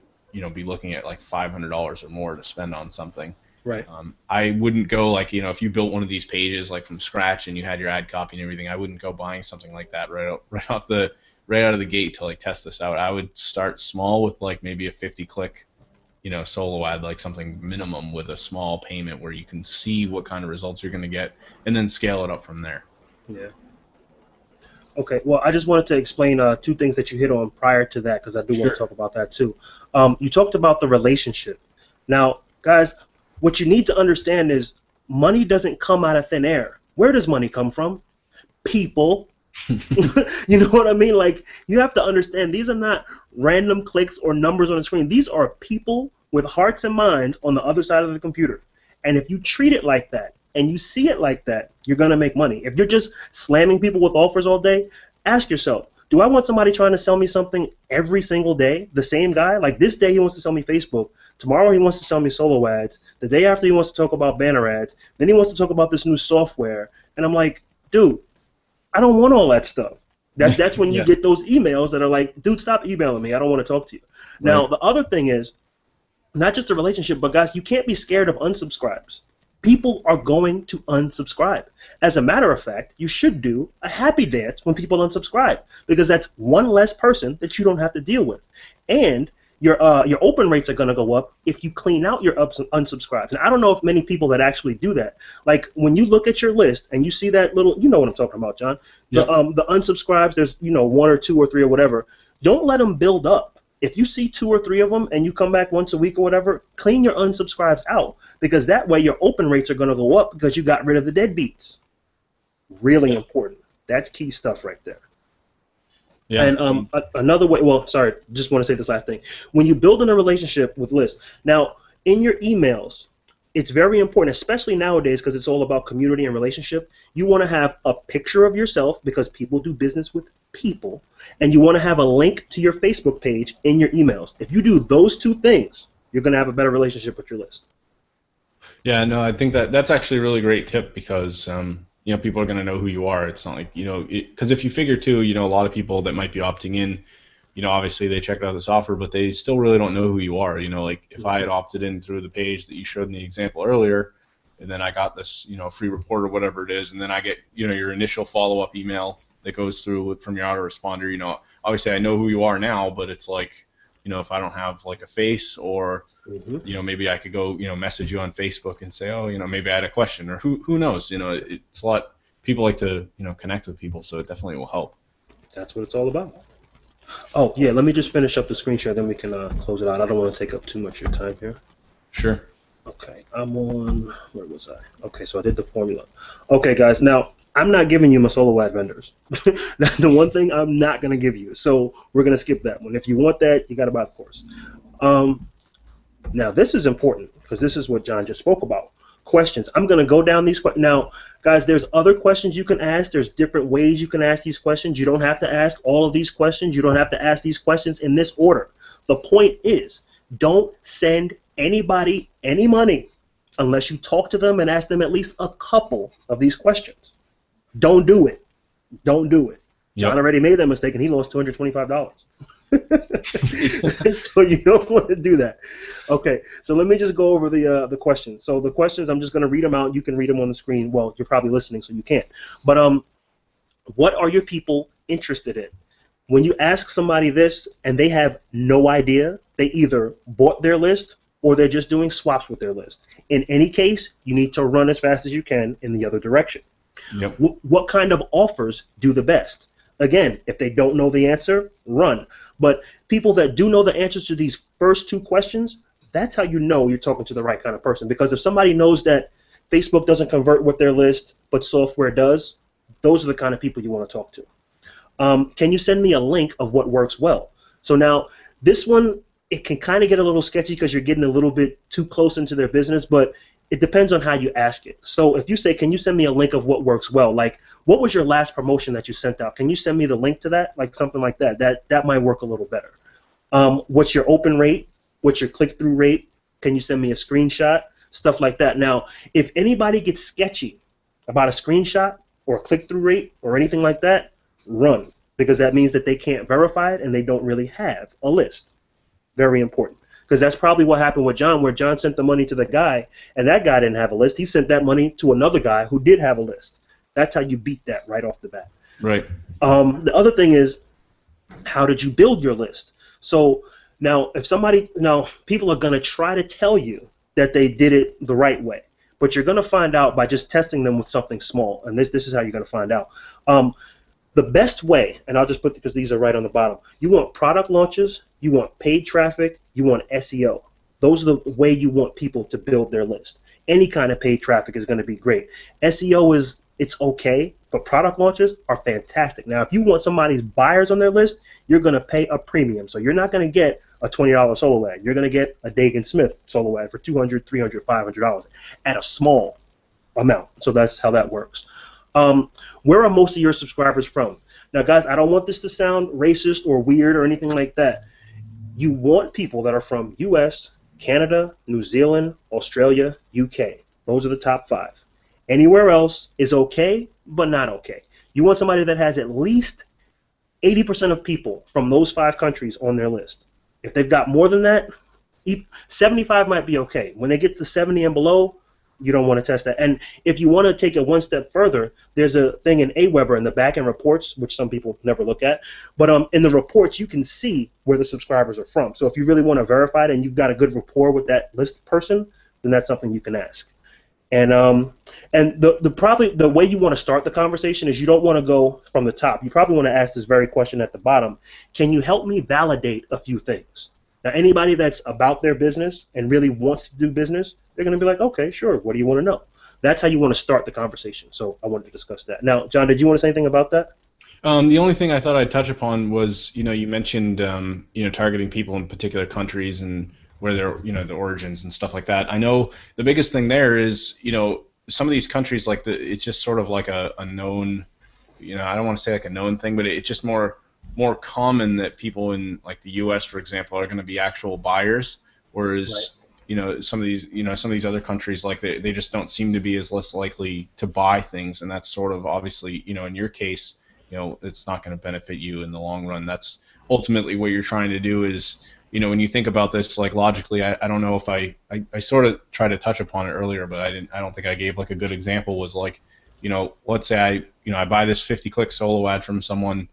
[SPEAKER 1] be looking at like $500 or more to spend on something.
[SPEAKER 2] Right.
[SPEAKER 1] I wouldn't go like, if you built one of these pages like from scratch and you had your ad copy and everything, I wouldn't go buying something like that right out of the gate to like test this out. I would start small with like maybe a 50 click, solo ad, like something minimum with a small payment where you can see what kind of results you're going to get, and then scale it up from there.
[SPEAKER 2] Yeah. Okay, well, I just wanted to explain two things that you hit on prior to that, because I do want to talk about that too. You talked about the relationship. Now, guys, what you need to understand is money doesn't come out of thin air. Where does money come from? People. You know what I mean? Like, you have to understand, these are not random clicks or numbers on the screen. These are people with hearts and minds on the other side of the computer. And if you treat it like that, and you see it like that, you're going to make money. If you're just slamming people with offers all day, ask yourself, do I want somebody trying to sell me something every single day? The same guy? Like, this day he wants to sell me Facebook. Tomorrow he wants to sell me solo ads. The day after he wants to talk about banner ads. Then he wants to talk about this new software. And I'm like, dude, I don't want all that stuff. That's when you get those emails that are like, dude, stop emailing me. I don't want to talk to you. Right. Now, the other thing is, not just a relationship, but guys, you can't be scared of unsubscribes. People are going to unsubscribe. As a matter of fact, you should do a happy dance when people unsubscribe, because that's one less person that you don't have to deal with. And your open rates are going to go up if you clean out your unsubscribes. And I don't know if many people that actually do that. Like, when you look at your list and you see that little, you know what I'm talking about, John. Yep. The unsubscribes, there's 1 or 2 or 3 or whatever. Don't let them build up. If you see 2 or 3 of them and you come back once a week or whatever, clean your unsubscribes out, because that way your open rates are going to go up because you got rid of the deadbeats. Really important. That's key stuff right there. Yeah. And another way, well, sorry, just want to say this last thing. When you build in a relationship with lists, now in your emails, it's very important, especially nowadays, because it's all about community and relationship. You want to have a picture of yourself, because people do business with people, and you want to have a link to your Facebook page in your emails. If you do those 2 things, you're going to have a better relationship with your list.
[SPEAKER 1] Yeah, no, I think that's actually a really great tip, because people are going to know who you are. It's not like, because if you figure too, a lot of people that might be opting in, obviously they checked out this offer, but they still really don't know who you are. Like if I
[SPEAKER 2] Mhm.
[SPEAKER 1] had opted in through the page that you showed in the example earlier, and then I got this, free report or whatever it is, and then I get, your initial follow-up email that goes through from your autoresponder, obviously I know who you are now, but it's like, if I don't have like a face or,
[SPEAKER 2] Mhm.
[SPEAKER 1] maybe I could go, message you on Facebook and say, oh, maybe I had a question, or who knows, it's a lot, people like to, connect with people, so it definitely will help.
[SPEAKER 2] That's what it's all about. Oh yeah, let me just finish up the screen share, then we can close it out. I don't want to take up too much of your time here.
[SPEAKER 1] Sure.
[SPEAKER 2] Okay, I'm on. Where was I? Okay, so I did the formula. Okay, guys. Now I'm not giving you my solo ad vendors. That's the one thing I'm not gonna give you. So we're gonna skip that one. If you want that, you gotta buy the course. Um, Now this is important because this is what John just spoke about. Questions. I'm gonna go down these questions. Now, guys, there's other questions you can ask. There's different ways you can ask these questions. You don't have to ask all of these questions. You don't have to ask these questions in this order. The point is, don't send anybody any money unless you talk to them and ask them at least a couple of these questions. Don't do it. Don't do it. John
[SPEAKER 1] Yep.
[SPEAKER 2] already made that mistake and he lost $225. So you don't want to do that. Okay, so let me just go over the questions. So the questions, I'm just going to read them out. You can read them on the screen. Well, you're probably listening, so you can't. But what are your people interested in? When you ask somebody this and they have no idea, they either bought their list or they're just doing swaps with their list. In any case, you need to run as fast as you can in the other direction.
[SPEAKER 1] Yep.
[SPEAKER 2] What kind of offers do the best? Again, if they don't know the answer, run. But people that do know the answers to these first two questions, that's how you know you're talking to the right kind of person. Because if somebody knows that Facebook doesn't convert with their list, but software does, those are the kind of people you want to talk to. Can you send me a link of what works well? So now, this one, it can kind of get a little sketchy because you're getting a little bit too close into their business, but it depends on how you ask it. So if you say, can you send me a link of what works well? Like, what was your last promotion that you sent out? Can you send me the link to that? Like something like that. That might work a little better. What's your open rate? What's your click-through rate? Can you send me a screenshot? Stuff like that. Now, if anybody gets sketchy about a screenshot or a click-through rate or anything like that, run, because that means that they can't verify it and they don't really have a list. Very important. Because that's probably what happened with John, where John sent the money to the guy, and that guy didn't have a list. He sent that money to another guy who did have a list. That's how you beat that right off the bat.
[SPEAKER 1] Right.
[SPEAKER 2] The other thing is, how did you build your list? So now, people are going to try to tell you that they did it the right way, but you're going to find out by just testing them with something small, and this is how you're going to find out. The best way, and I'll just put because these are right on the bottom, you want product launches, you want paid traffic, you want SEO. Those are the way you want people to build their list. Any kind of paid traffic is going to be great. SEO it's okay, but product launches are fantastic. Now, if you want somebody's buyers on their list, you're going to pay a premium. So you're not going to get a $20 solo ad. You're going to get a Dagan Smith solo ad for $200, $300, $500 at a small amount. So that's how that works. Where are most of your subscribers from? Now, guys, I don't want this to sound racist or weird or anything like that. You want people that are from US, Canada, New Zealand, Australia, UK. Those are the top 5. Anywhere else is okay, but not okay. You want somebody that has at least 80% of people from those 5 countries on their list. If they've got more than that, 75 might be okay. When they get to 70 and below, you don't want to test that. And if you want to take it one step further, there's a thing in AWeber in the back-end reports, which some people never look at. But in the reports, you can see where the subscribers are from. So if you really want to verify it and you've got a good rapport with that list person, then that's something you can ask. And probably the way you want to start the conversation is you don't want to go from the top. You probably want to ask this very question at the bottom. Can you help me validate a few things? Now, anybody that's about their business and really wants to do business, they're going to be like, okay, sure, what do you want to know? That's how you want to start the conversation. So I wanted to discuss that. Now, John, did you want to say anything about that?
[SPEAKER 1] The only thing I thought I'd touch upon was, you mentioned, targeting people in particular countries and where they're, the origins and stuff like that. I know the biggest thing there is, some of these countries, like it's just sort of like a known, I don't want to say like a known thing, but it's just more common that people in like the U.S., for example, are going to be actual buyers, whereas some of these other countries, like they just don't seem to be as less likely to buy things, and that's sort of obviously, in your case, it's not going to benefit you in the long run. That's ultimately what you're trying to do is, when you think about this, like logically, I don't know if I sort of tried to touch upon it earlier, but I don't think I gave like a good example. Was like, let's say I buy this 50 click solo ad from someone.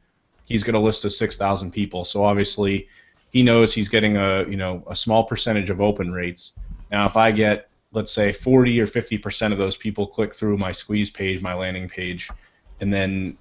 [SPEAKER 1] He's got a list of 6,000 people, so obviously he knows he's getting a small percentage of open rates. Now, if I get, let's say, 40 or 50% of those people click through my squeeze page, my landing page, and then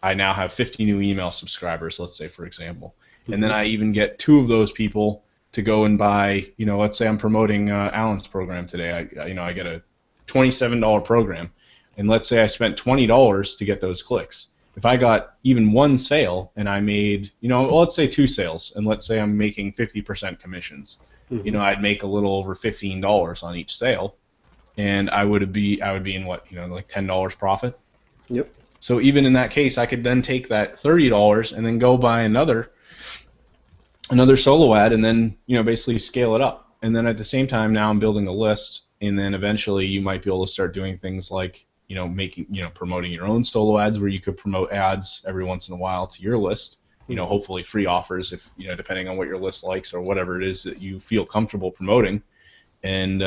[SPEAKER 1] I now have 50 new email subscribers, let's say, for example, and then I even get 2 of those people to go and buy, let's say I'm promoting Allen's program today. I get a $27 program, and let's say I spent $20 to get those clicks. If I got even 1 sale and I made, well, let's say 2 sales, and let's say I'm making 50% commissions, I'd make a little over $15 on each sale, and I would be in what, like $10 profit.
[SPEAKER 2] Yep.
[SPEAKER 1] So even in that case, I could then take that $30 and then go buy another solo ad, and then basically scale it up. And then at the same time, now I'm building a list, and then eventually you might be able to start doing things like promoting your own solo ads, where you could promote ads every once in a while to your list. Hopefully free offers, if depending on what your list likes or whatever it is that you feel comfortable promoting, and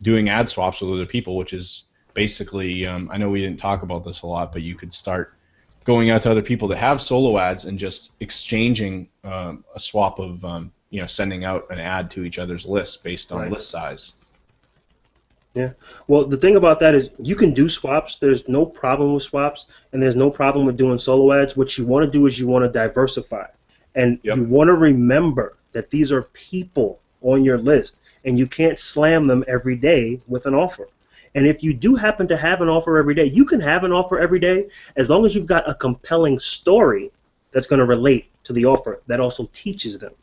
[SPEAKER 1] doing ad swaps with other people, which is basically, I know we didn't talk about this a lot, but you could start going out to other people that have solo ads and just exchanging a swap of sending out an ad to each other's list based on list size.
[SPEAKER 2] Yeah. Well, the thing about that is you can do swaps. There's no problem with swaps, and there's no problem with doing solo ads. What you want to do is you want to diversify, and you want to remember that these are people on your list, and you can't slam them every day with an offer. And if you do happen to have an offer every day, you can have an offer every day as long as you've got a compelling story that's going to relate to the offer that also teaches them.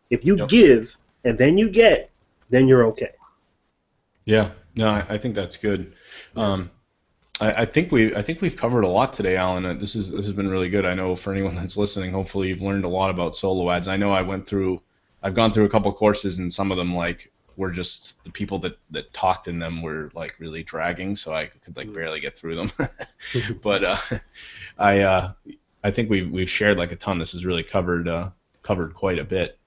[SPEAKER 2] If you give and then you get, then you're okay.
[SPEAKER 1] Yeah. No, I think that's good. I think we've covered a lot today, Alan. This has been really good. I know for anyone that's listening, hopefully you've learned a lot about solo ads. I know I've gone through a couple courses, and some of them were just the people that talked in them were like really dragging, so I could barely get through them. But I think we've shared like a ton. This has really covered quite a bit.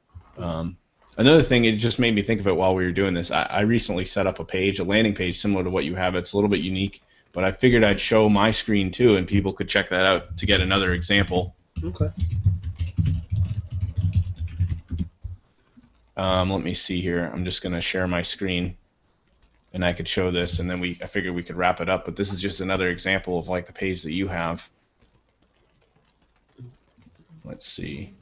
[SPEAKER 1] Another thing, it just made me think of it while we were doing this. I recently set up a landing page similar to what you have. It's a little bit unique, but I figured I'd show my screen too, and people could check that out to get another example.
[SPEAKER 2] Okay.
[SPEAKER 1] Let me see here. I'm just going to share my screen, and I could show this, and then I figured we could wrap it up. But this is just another example of like the page that you have. Let's see.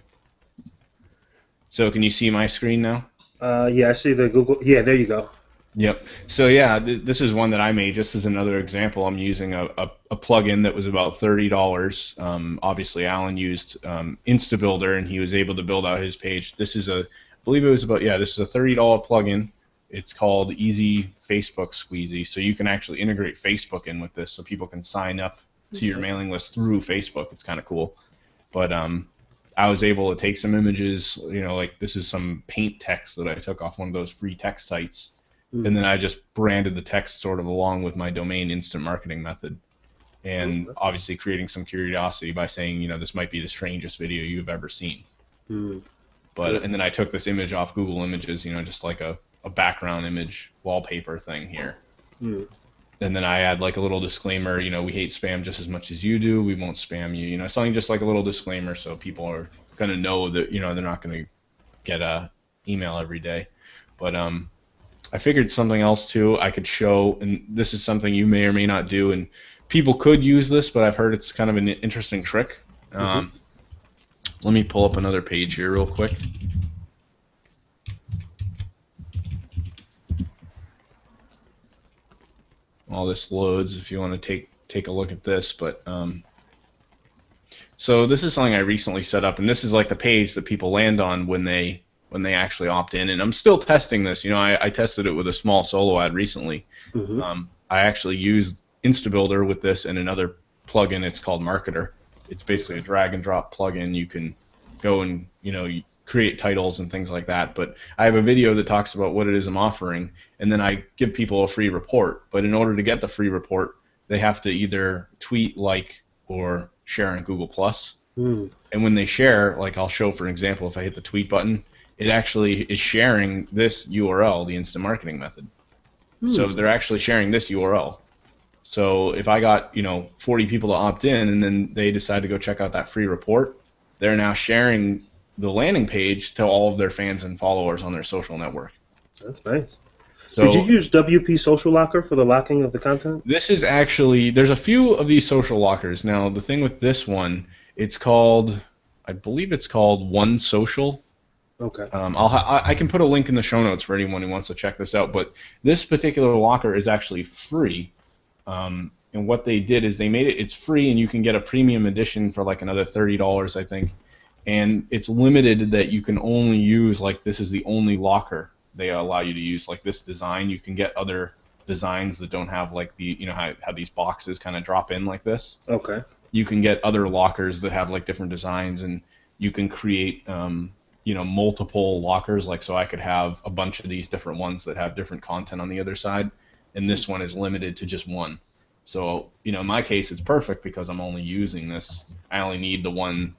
[SPEAKER 1] So can you see my screen now?
[SPEAKER 2] Yeah, I see the Google. Yeah, there you go.
[SPEAKER 1] Yep. So yeah, this is one that I made just as another example. I'm using a plugin that was about $30. Obviously, Alan used InstaBuilder, and he was able to build out his page. This is this is a $30 plugin. It's called Easy Facebook Squeezy. So you can actually integrate Facebook in with this, so people can sign up to your mailing list through Facebook. It's kind of cool. But I was able to take some images, like this is some paint text that I took off one of those free text sites, and then I just branded the text sort of along with my domain instant marketing method, and obviously creating some curiosity by saying, this might be the strangest video you've ever seen. But and then I took this image off Google Images, just like a background image wallpaper thing here. And then I add like a little disclaimer, we hate spam just as much as you do. We won't spam you, something just like a little disclaimer, so people are going to know that, they're not going to get a email every day. But I figured something else too I could show, and this is something you may or may not do, and people could use this, but I've heard it's kind of an interesting trick. Let me pull up another page here real quick. All this loads if you want to take a look at this, but so this is something I recently set up, and this is like the page that people land on when they actually opt in, and I'm still testing this. I tested it with a small solo ad recently. I actually used InstaBuilder with this and another plugin. It's called Marketer. It's basically a drag and drop plugin. You can go and create titles and things like that. But I have a video that talks about what it is I'm offering, and then I give people a free report. But in order to get the free report, they have to either tweet, like, or share on Google Plus.
[SPEAKER 2] Hmm.
[SPEAKER 1] And when they share, like I'll show for an example, if I hit the tweet button, it actually is sharing this URL, the instant marketing method. So they're actually sharing this URL. So if I got 40 people to opt in, and then they decide to go check out that free report, they're now sharing the landing page to all of their fans and followers on their social network.
[SPEAKER 2] That's nice.
[SPEAKER 1] So
[SPEAKER 2] did you use WP Social Locker for the locking of the content?
[SPEAKER 1] this is actually, there's a few of these social lockers. Now the thing with this one, it's called, I believe it's called One Social.
[SPEAKER 2] Okay.
[SPEAKER 1] I can put a link in the show notes for anyone who wants to check this out. But this particular locker is actually free. And what they did is they made it's free, and you can get a premium edition for like another $30, I think. And it's limited that you can only use, like, this is the only locker they allow you to use, like this design. You can get other designs that don't have, like, the, how these boxes kind of drop in like this.
[SPEAKER 2] Okay.
[SPEAKER 1] You can get other lockers that have, like, different designs, and you can create multiple lockers. Like, so I could have a bunch of these different ones that have different content on the other side, and this one is limited to just one. So, in my case, it's perfect because I'm only using this. I only need the one,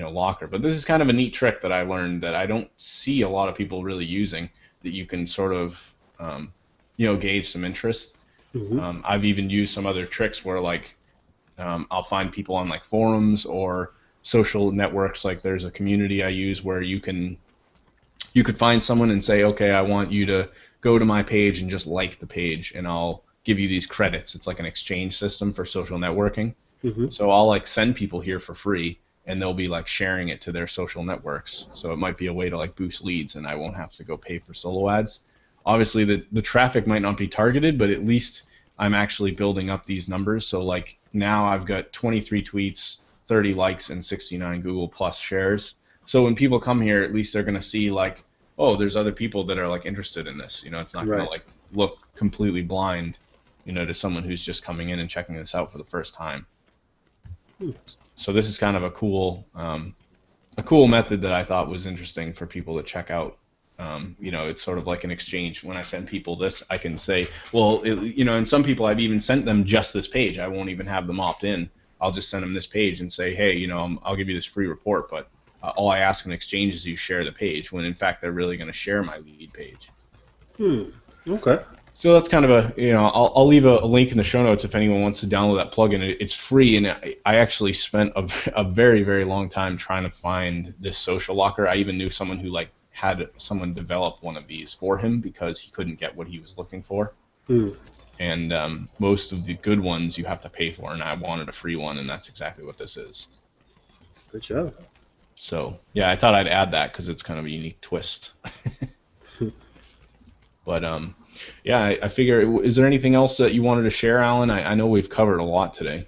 [SPEAKER 1] locker. But this is kind of a neat trick that I learned that I don't see a lot of people really using, that you can sort of, gauge some interest.
[SPEAKER 2] Mm-hmm.
[SPEAKER 1] I've even used some other tricks where, like, I'll find people on, like, forums or social networks. Like, there's a community I use where you could find someone and say, okay, I want you to go to my page and just like the page, and I'll give you these credits. It's like an exchange system for social networking.
[SPEAKER 2] Mm-hmm.
[SPEAKER 1] So I'll, like, send people here for free, and they'll be, like, sharing it to their social networks. So it might be a way to, like, boost leads, and I won't have to go pay for solo ads. Obviously, the traffic might not be targeted, but at least I'm actually building up these numbers. So, like, now I've got 23 tweets, 30 likes, and 69 Google Plus shares. So when people come here, at least they're going to see, like, oh, there's other people that are, like, interested in this. It's not going to, like, look completely blind, to someone who's just coming in and checking this out for the first time. So this is kind of a cool method that I thought was interesting for people to check out. It's sort of like an exchange. When I send people this, I can say, well, and some people I've even sent them just this page. I won't even have them opt in. I'll just send them this page and say, hey, I'll give you this free report, but all I ask in exchange is you share the page, when in fact they're really going to share my lead page.
[SPEAKER 2] Okay.
[SPEAKER 1] So that's kind of I'll leave a link in the show notes if anyone wants to download that plugin. It's free, and I actually spent a very, very long time trying to find this social locker. I even knew someone who, like, had someone develop one of these for him because he couldn't get what he was looking for. And most of the good ones you have to pay for, and I wanted a free one, and that's exactly what this is.
[SPEAKER 2] Good job.
[SPEAKER 1] So, yeah, I thought I'd add that because it's kind of a unique twist. But, yeah, I figure, is there anything else that you wanted to share, Alan? I know we've covered a lot today.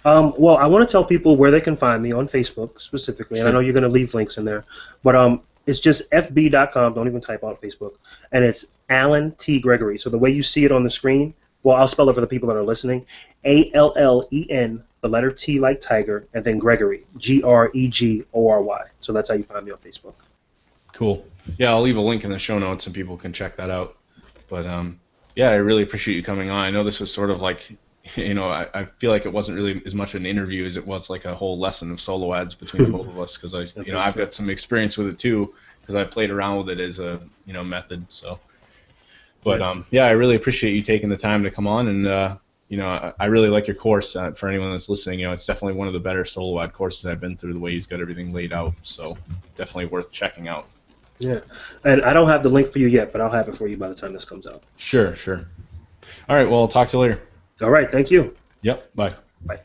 [SPEAKER 2] Well, I want to tell people where they can find me on Facebook specifically, and I know you're going to leave links in there. But it's just fb.com. Don't even type out Facebook. And it's Allen T. Gregory. So the way you see it on the screen, well, I'll spell it for the people that are listening. Allen, the letter T like tiger, and then Gregory, Gregory. So that's how you find me on Facebook.
[SPEAKER 1] Cool. Yeah, I'll leave a link in the show notes and people can check that out. But, yeah, I really appreciate you coming on. I know this was sort of like, I feel like it wasn't really as much an interview as it was like a whole lesson of solo ads between the both of us, because I've got some experience with it too, because I played around with it as a method. So, but yeah, I really appreciate you taking the time to come on, and I really like your course. For anyone that's listening, it's definitely one of the better solo ad courses I've been through. The way he's got everything laid out, so definitely worth checking out.
[SPEAKER 2] Yeah, and I don't have the link for you yet, but I'll have it for you by the time this comes out.
[SPEAKER 1] Sure. All right, well, I'll talk to you later.
[SPEAKER 2] All right, thank you.
[SPEAKER 1] Yep, bye.
[SPEAKER 2] Bye.